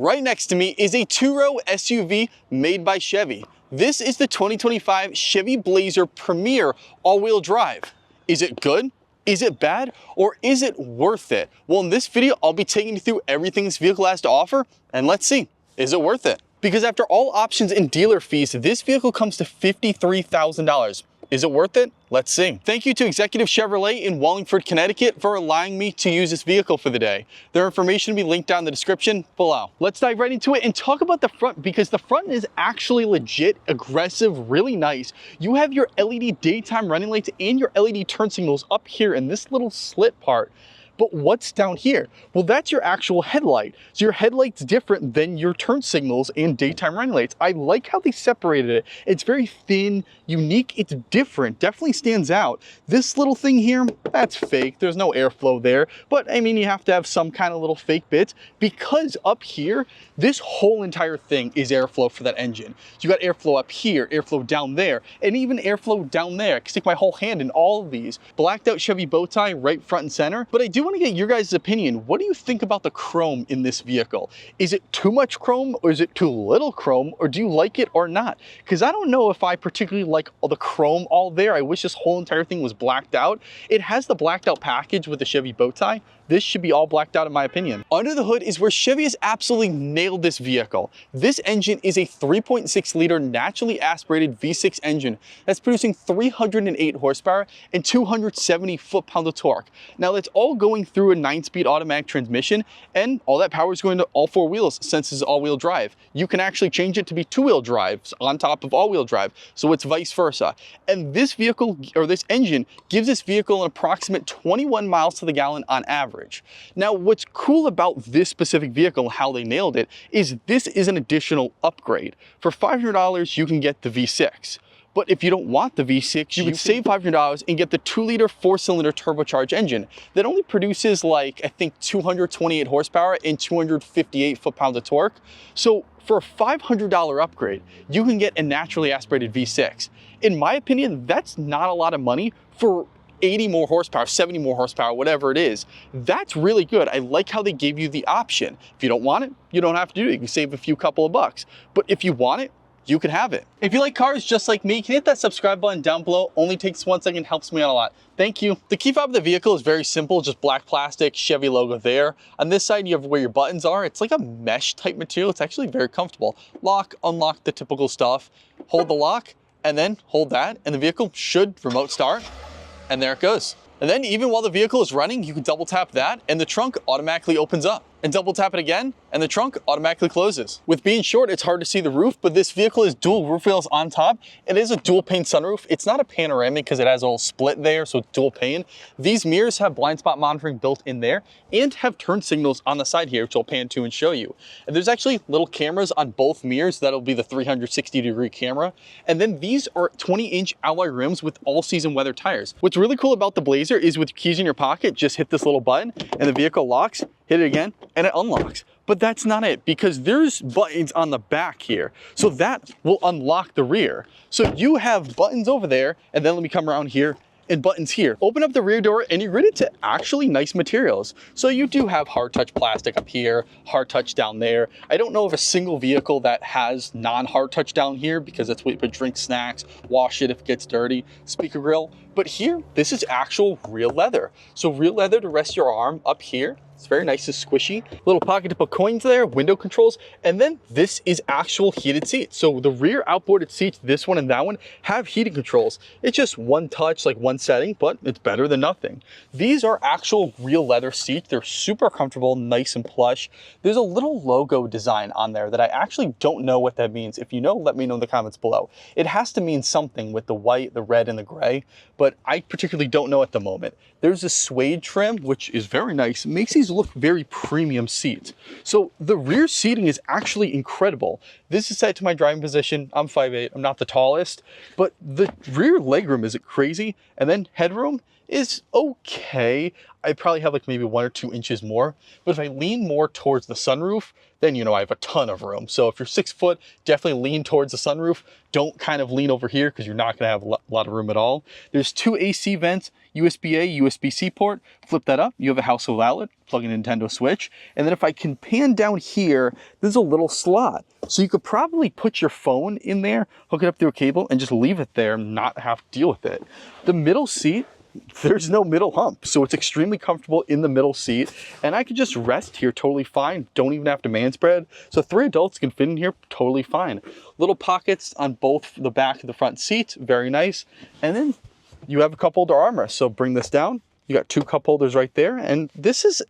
Right next to me is a two-row SUV made by Chevy. This is the 2025 Chevy Blazer Premier all-wheel drive. Is it good? Is it bad? Or is it worth it? Well, in this video, I'll be taking you through everything this vehicle has to offer, and let's see, is it worth it? Because after all options and dealer fees, this vehicle comes to $53,000. Is it worth it? Let's see. Thank you to Executive Chevrolet in Wallingford, Connecticut for allowing me to use this vehicle for the day. Their information will be linked down in the description below. Let's dive right into it and talk about the front, because the front is actually legit, aggressive, really nice. You have your LED daytime running lights and your LED turn signals up here in this little slit part. But what's down here? Well, that's your actual headlight. So your headlight's different than your turn signals and daytime running lights. I like how they separated it. It's very thin, unique, it's different, definitely stands out. This little thing here, that's fake. There's no airflow there. But I mean, you have to have some kind of little fake bits, because up here, this whole entire thing is airflow for that engine. So you got airflow up here, airflow down there, and even airflow down there. I can stick my whole hand in all of these. Blacked out Chevy bow tie right front and center. But I do want to get your guys' opinion. What do you think about the chrome in this vehicle? Is it too much chrome, or is it too little chrome, or do you like it or not? Because I don't know if I particularly like all the chrome all there. I wish this whole entire thing was blacked out. It has the blacked out package with the Chevy bow tie. This should be all blacked out in my opinion. Under the hood is where Chevy has absolutely nailed this vehicle. This engine is a 3.6 liter naturally aspirated V6 engine that's producing 308 horsepower and 270 foot-pounds of torque. Now that's all going through a 9-speed automatic transmission, and all that power is going to all four wheels since it's all-wheel drive. You can actually change it to be two-wheel drives on top of all-wheel drive, so it's vice versa. And this vehicle, or this engine, gives this vehicle an approximate 21 miles to the gallon on average. Now, what's cool about this specific vehicle, how they nailed it, is this is an additional upgrade. For $500, you can get the V6. But if you don't want the V6, you would save $500 and get the 2-liter 4-cylinder turbocharged engine that only produces like, I think, 228 horsepower and 258 foot-pounds of torque. So for a $500 upgrade, you can get a naturally aspirated V6. In my opinion, that's not a lot of money for 80 more horsepower, 70 more horsepower, whatever it is. That's really good. I like how they gave you the option. If you don't want it, you don't have to do it. You can save a few couple of bucks. But if you want it, you can have it. If you like cars just like me, you can hit that subscribe button down below. Only takes 1 second, helps me out a lot. Thank you. The key fob of the vehicle is very simple, just black plastic, Chevy logo there. On this side, you have where your buttons are. It's like a mesh type material. It's actually very comfortable. Lock, unlock, the typical stuff. Hold the lock, and then hold that, and the vehicle should remote start. And there it goes. And then even while the vehicle is running, you can double tap that and the trunk automatically opens up. And double tap it again, and the trunk automatically closes. With being short, it's hard to see the roof, but this vehicle is dual roof rails on top. It is a dual pane sunroof. It's not a panoramic because it has a little split there, so it's dual pane. These mirrors have blind spot monitoring built in there and have turn signals on the side here, which I'll pan to and show you. And there's actually little cameras on both mirrors. That'll be the 360-degree camera. And then these are 20-inch alloy rims with all-season weather tires. What's really cool about the Blazer is with keys in your pocket, just hit this little button and the vehicle locks. Hit it again, and it unlocks. But that's not it, because there's buttons on the back here. So that will unlock the rear. So you have buttons over there, and then let me come around here, and buttons here. Open up the rear door, and you're rated to actually nice materials. So you do have hard touch plastic up here, hard touch down there. I don't know of a single vehicle that has non-hard touch down here, because that's what you put drink, snacks, wash it if it gets dirty, speaker grill. But here, this is actual real leather. So real leather to rest your arm up here. It's very nice and squishy. Little pocket to put coins there, window controls, and then this is actual heated seats. So the rear outboarded seats, this one and that one, have heating controls. It's just one touch, like one setting, but it's better than nothing. These are actual real leather seats. They're super comfortable, nice and plush. There's a little logo design on there that I actually don't know what that means. If you know, let me know in the comments below. It has to mean something with the white, the red, and the gray, but I particularly don't know at the moment. There's a suede trim, which is very nice. It makes these look very premium seats. So the rear seating is actually incredible. This is set to my driving position. I'm 5'8", I'm not the tallest, but the rear legroom isn't crazy. And then headroom is okay. I probably have like maybe 1 or 2 inches more, but if I lean more towards the sunroof, then, you know, I have a ton of room. So if you're 6 foot, definitely lean towards the sunroof. Don't kind of lean over here because you're not gonna have a lot of room at all. There's 2 AC vents, USB-A, USB-C port. Flip that up, you have a household outlet, plug in a Nintendo Switch. And then if I can pan down here, there's a little slot. So you could probably put your phone in there, hook it up through a cable, and just leave it there and not have to deal with it. The middle seat, there's no middle hump, so it's extremely comfortable in the middle seat, and I could just rest here totally fine. Don't even have to man spread. So 3 adults can fit in here totally fine. Little pockets on both the back and the front seats, very nice. And then you have a cup holder armrest. So bring this down. You got 2 cup holders right there, and this is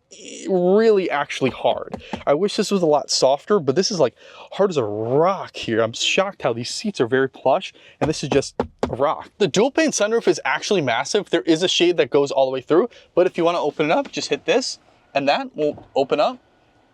really actually hard. I wish this was a lot softer, but this is like hard as a rock here. I'm shocked how these seats are very plush, and this is just a rock. The dual pane sunroof is actually massive. There is a shade that goes all the way through, but if you want to open it up, just hit this, and that will open up.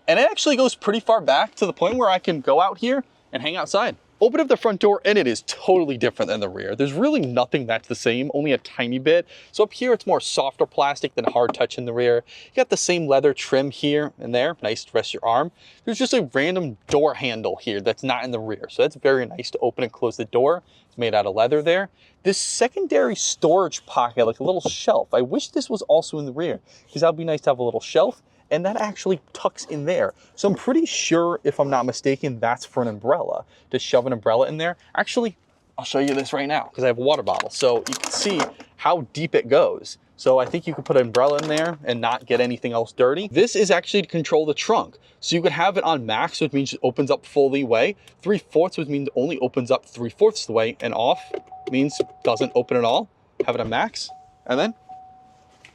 And it actually goes pretty far back to the point where I can go out here and hang outside. Open up the front door and it is totally different than the rear. There's really nothing that's the same, only a tiny bit. So up here, it's more softer plastic than hard touch in the rear. You got the same leather trim here and there, nice to rest your arm. There's just a random door handle here that's not in the rear. So that's very nice to open and close the door. It's made out of leather there. This secondary storage pocket, like a little shelf. I wish this was also in the rear because that would be nice to have a little shelf. And that actually tucks in there. So I'm pretty sure, if I'm not mistaken, that's for an umbrella, to shove an umbrella in there. Actually, I'll show you this right now because I have a water bottle. So you can see how deep it goes. So I think you could put an umbrella in there and not get anything else dirty. This is actually to control the trunk. So you could have it on max, which means it opens up fully way. 3/4, which means it only opens up 3/4 the way, and off means doesn't open at all. Have it on max, and then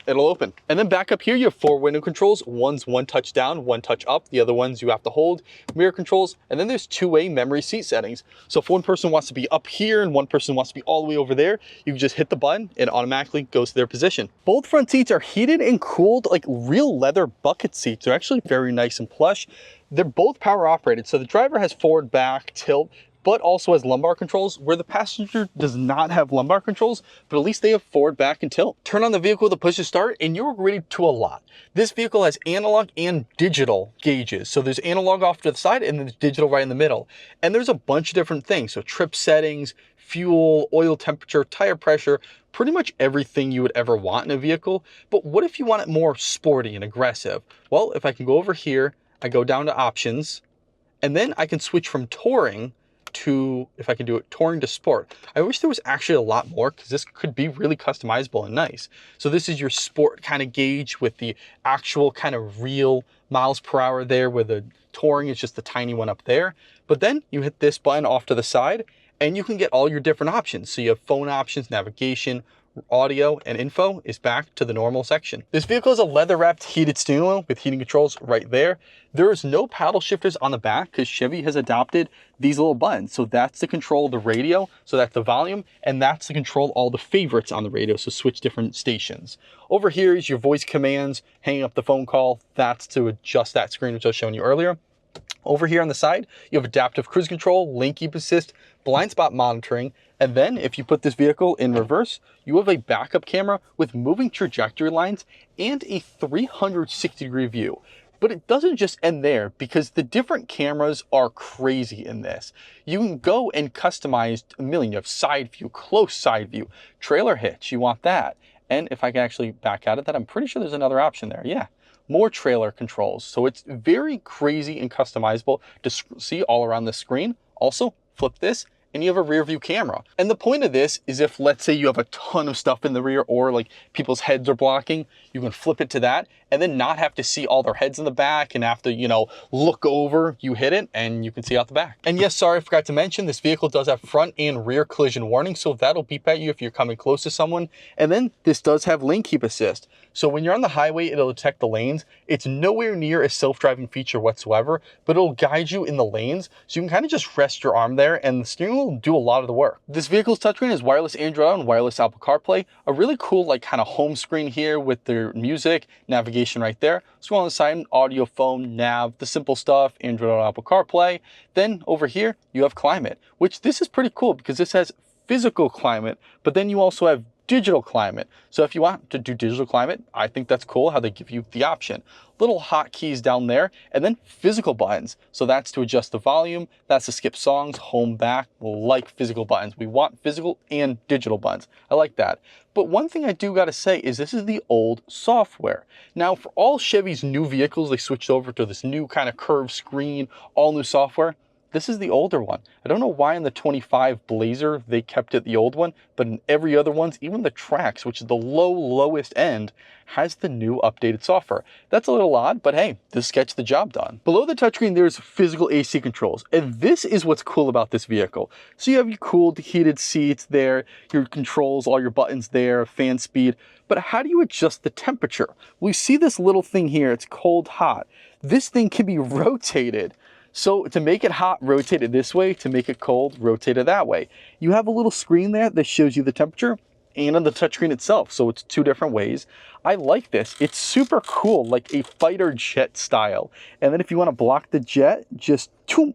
it'll open. And then back up here, you have 4 window controls. One's 1 touch down, 1 touch up. The other ones you have to hold. Mirror controls. And then there's 2-way memory seat settings. So if one person wants to be up here and one person wants to be all the way over there, you can just hit the button and it automatically goes to their position. Both front seats are heated and cooled like real leather bucket seats. They're actually very nice and plush. They're both power operated. So the driver has forward, back, tilt, but also has lumbar controls, where the passenger does not have lumbar controls, but at least they have forward, back, and tilt. Turn on the vehicle with a push to start, and you're ready to a lot. This vehicle has analog and digital gauges. So there's analog off to the side, and then there's digital right in the middle. And there's a bunch of different things. So trip settings, fuel, oil temperature, tire pressure, pretty much everything you would ever want in a vehicle. But what if you want it more sporty and aggressive? Well, if I can go over here, I go down to options, and then I can switch from touring to, if I can do it, touring to sport. I wish there was actually a lot more because this could be really customizable and nice. So this is your sport kind of gauge with the actual kind of real miles per hour there, where the touring is just the tiny one up there. But then you hit this button off to the side and you can get all your different options. So you have phone options, navigation, audio, and info is back to the normal section. This vehicle is a leather wrapped heated steering wheel with heating controls right there. There is no paddle shifters on the back because Chevy has adopted these little buttons. So that's to control the radio, so that's the volume, and that's to control all the favorites on the radio, so switch different stations. Over here is your voice commands, hanging up the phone call. That's to adjust that screen which I was showing you earlier. Over here on the side, you have adaptive cruise control, lane keep assist, blind spot monitoring, and then if you put this vehicle in reverse, you have a backup camera with moving trajectory lines and a 360-degree view. But it doesn't just end there, because the different cameras are crazy in this. You can go and customize a million. You have side view, close side view, trailer hitch, you want that. And if I can actually back out of that, I'm pretty sure there's another option there. Yeah. More trailer controls. So it's very crazy and customizable to see all around the screen. Also, flip this and you have a rear view camera. And the point of this is if, let's say, you have a ton of stuff in the rear, or like people's heads are blocking, you can flip it to that and then not have to see all their heads in the back and have to, you know, look over. You hit it and you can see out the back. And yes, sorry, I forgot to mention, this vehicle does have front and rear collision warning. So that'll beep at you if you're coming close to someone. And then this does have lane keep assist. So when you're on the highway, it'll detect the lanes. It's nowhere near a self-driving feature whatsoever, but it'll guide you in the lanes. So you can kind of just rest your arm there and the steering wheel will do a lot of the work. This vehicle's touchscreen is wireless Android Auto and wireless Apple CarPlay. A really cool, like, kind of home screen here with their music, navigation right there. So on the side, audio, phone, nav, the simple stuff, Android Auto, Apple CarPlay. Then over here, you have climate, which this is pretty cool because this has physical climate, but then you also have digital climate. So if you want to do digital climate, I think that's cool how they give you the option. Little hotkeys down there, and then physical buttons. So that's to adjust the volume, that's to skip songs, home, back, like physical buttons. We want physical and digital buttons. I like that. But one thing I do gotta say is this is the old software. Now for all Chevy's new vehicles, they switched over to this new kind of curved screen, all new software. This is the older one. I don't know why in the 25 Blazer they kept it the old one, but in every other ones, even the Trax, which is the lowest end, has the new updated software. That's a little odd, but hey, this gets the job done. Below the touchscreen, there's physical AC controls, and this is what's cool about this vehicle. So you have your cooled, heated seats there, your controls, all your buttons there, fan speed, but how do you adjust the temperature? We see this little thing here, it's cold, hot. This thing can be rotated. So to make it hot, rotate it this way. To make it cold, rotate it that way. You have a little screen there that shows you the temperature and on the touchscreen itself. So it's two different ways. I like this. It's super cool, like a fighter jet style. And then if you want to block the jet, just choom.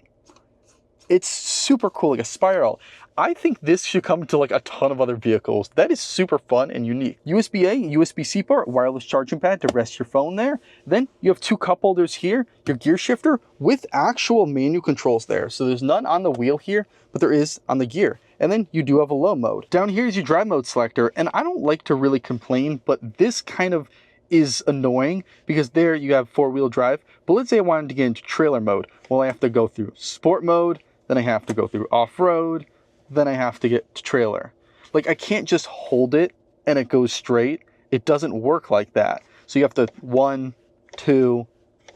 It's super cool, like a spiral. I think this should come to like a ton of other vehicles. That is super fun and unique. USB-A, USB-C port, wireless charging pad to rest your phone there. Then you have two cup holders here, your gear shifter with actual manual controls there. So there's none on the wheel here, but there is on the gear. And then you do have a low mode. Down here is your drive mode selector. And I don't like to really complain, but this kind of is annoying because there you have four-wheel drive. But let's say I wanted to get into trailer mode. Well, I have to go through sport mode, then I have to go through off-road, then I have to get to trailer. Like I can't just hold it and it goes straight. It doesn't work like that. So you have to 1, 2,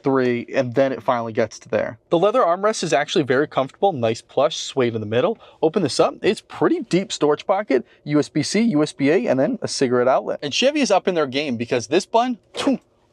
3, and then it finally gets to there. The leather armrest is actually very comfortable, nice plush, suede in the middle. Open this up, it's pretty deep storage pocket, USB-C, USB-A, and then a cigarette outlet. And Chevy is up in their game because this button,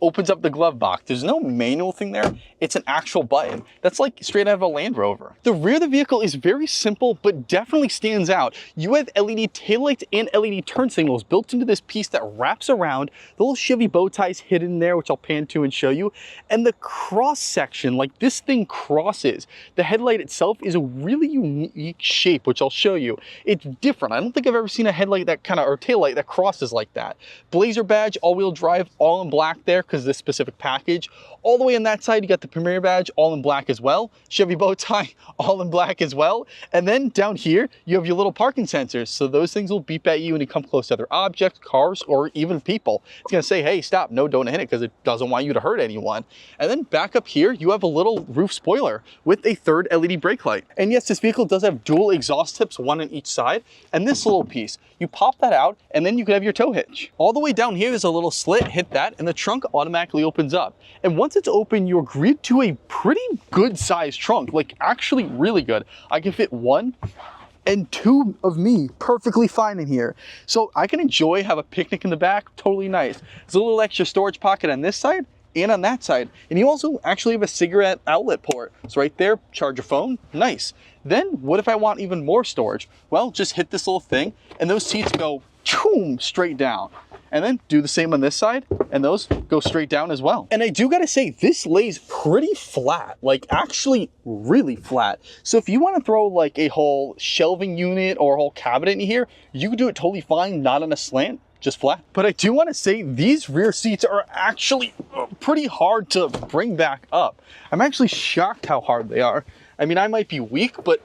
opens up the glove box. There's no manual thing there. It's an actual button. That's like straight out of a Land Rover. The rear of the vehicle is very simple, but definitely stands out. You have LED taillights and LED turn signals built into this piece that wraps around. The little Chevy bow ties hidden there, which I'll pan to and show you. And the cross section, like this thing crosses. The headlight itself is a really unique shape, which I'll show you. It's different. I don't think I've ever seen a headlight that kind of, or taillight that crosses like that. Blazer badge, all-wheel drive, all in black there, because this specific package. All the way on that side, you got the Premier badge, all in black as well. Chevy bow tie, all in black as well. And then down here, you have your little parking sensors. So those things will beep at you when you come close to other objects, cars, or even people. It's gonna say, hey, stop, no, don't hit it, because it doesn't want you to hurt anyone. And then back up here, you have a little roof spoiler with a third LED brake light. And yes, this vehicle does have dual exhaust tips, one on each side. And this little piece, you pop that out, and then you can have your tow hitch. All the way down here is a little slit, hit that, and the trunk automatically opens up. And once it's open, you're greeted to a pretty good sized trunk, like actually really good. I can fit 1 and 2 of me perfectly fine in here. So I can enjoy, have a picnic in the back, totally nice. There's a little extra storage pocket on this side and on that side. And you also actually have a cigarette outlet port. So right there, charge your phone, nice. Then what if I want even more storage? Well, just hit this little thing and those seats go straight down. And then do the same on this side, and those go straight down as well. And I do gotta say, this lays pretty flat, like actually really flat. So if you wanna throw like a whole shelving unit or a whole cabinet in here, you can do it totally fine, not on a slant, just flat. But I do wanna say these rear seats are actually pretty hard to bring back up. I'm actually shocked how hard they are. I mean, I might be weak, but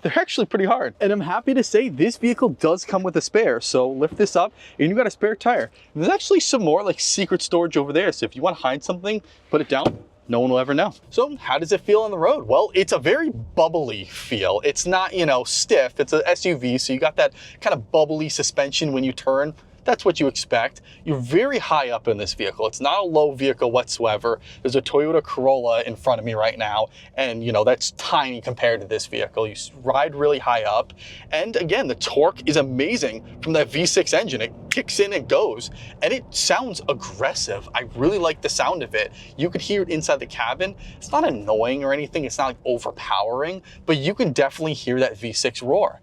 they're actually pretty hard. And I'm happy to say this vehicle does come with a spare. So lift this up and you got a spare tire. And there's actually some more like secret storage over there. So if you want to hide something, put it down. No one will ever know. So how does it feel on the road? Well, it's a very bubbly feel. It's not, you know, stiff. It's an SUV. So you got that kind of bubbly suspension when you turn. That's what you expect. You're very high up in this vehicle. It's not a low vehicle whatsoever. There's a Toyota Corolla in front of me right now, and you know, that's tiny compared to this vehicle. You ride really high up, and again, the torque is amazing from that V6 engine. It kicks in and goes, and it sounds aggressive. I really like the sound of it. You could hear it inside the cabin. It's not annoying or anything. It's not like overpowering, but you can definitely hear that V6 roar.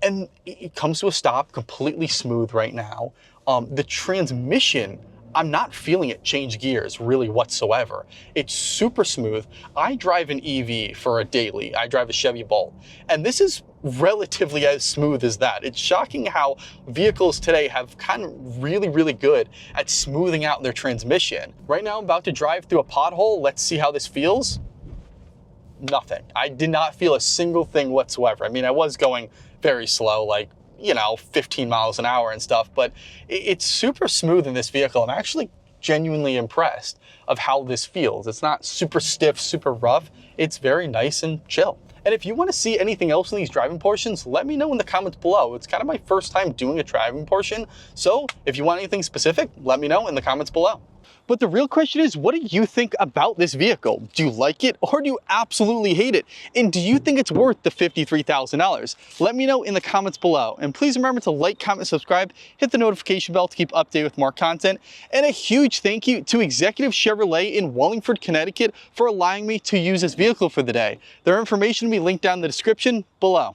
And it comes to a stop completely smooth right now. The transmission, I'm not feeling it change gears really whatsoever. It's super smooth. I drive an EV for a daily. I drive a Chevy Bolt, and this is relatively as smooth as that. It's shocking how vehicles today have kind of really good at smoothing out their transmission. Right now I'm about to drive through a pothole. Let's see how this feels. Nothing. I did not feel a single thing whatsoever. I mean, I was going very slow, like, 15 miles an hour and stuff, but it's super smooth in this vehicle. I'm actually genuinely impressed of how this feels. It's not super stiff, super rough. It's very nice and chill. And if you want to see anything else in these driving portions, let me know in the comments below. It's kind of my first time doing a driving portion, so if you want anything specific, let me know in the comments below. But the real question is, what do you think about this vehicle? Do you like it or do you absolutely hate it? And do you think it's worth the $53,000? Let me know in the comments below. And please remember to like, comment, subscribe, hit the notification bell to keep updated with more content. And a huge thank you to Executive Chevrolet in Wallingford, Connecticut for allowing me to use this vehicle for the day. Their information will be linked down in the description below.